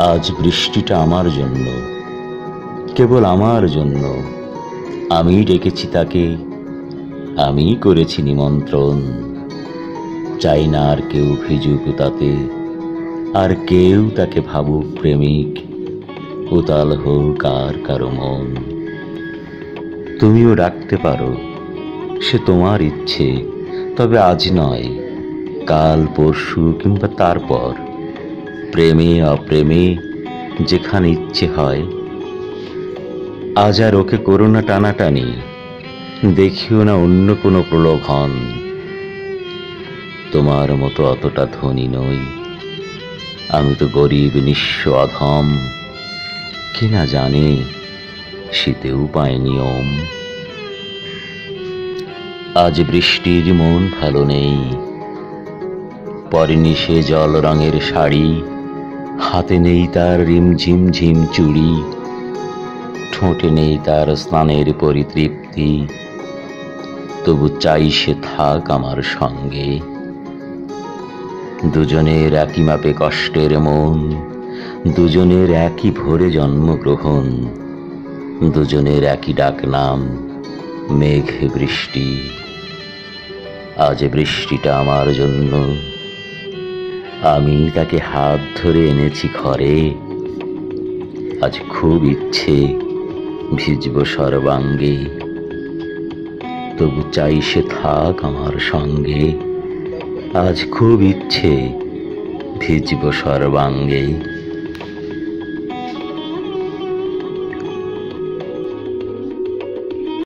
আজ বৃষ্টিটা আমার জন্য, কেবল আমার জন্য। আমি ডেকেছি তাকে, আমি করেছি নিমন্ত্রণ। চাই না আর কেউ ভিজুক তাতে, আর কেউ তাকে ভাবুক প্রেমিক। উতাল হোক আর কারো মন। তুমিও ডাকতে পারো, সে তোমার ইচ্ছে, তবে আজ নয়, কাল পরশু কিংবা তারপর। প্রেমে অপ্রেমে যেখানে ইচ্ছে হয়। আজ আর ওকে করো না টানাটানি, দেখিও না অন্য কোনো প্রলোভন। তোমার মতো অতটা ধনী নই, আমি তো গরিব নিঃস্ব অধম। কে না জানে শীতেও পায় নিয়ম। আজ বৃষ্টির মন ভালো নেই, পরেনি সে জল রঙের শাড়ি। হাতে নেই তার রিমঝিম ঝিম চুড়ি, ঠোঁটে নেই তার স্নানের পরিতৃপ্তি। তবু চাই সে থাক আমার সঙ্গে। দুজনের একই মাপে কষ্টের মন, দুজনের একই ভোরে জন্মগ্রহণ, দুজনের একই ডাক নাম মেঘ বৃষ্টি। আজ বৃষ্টিটা আমার জন্য, আমি তাকে হাত ধরে এনেছি ঘরে। আজ খুব ইচ্ছে ভিজব সর্বাঙ্গে, তবু চাই সে থাক আমার সঙ্গে। আজ খুব ইচ্ছে ভিজব সর্বাঙ্গে।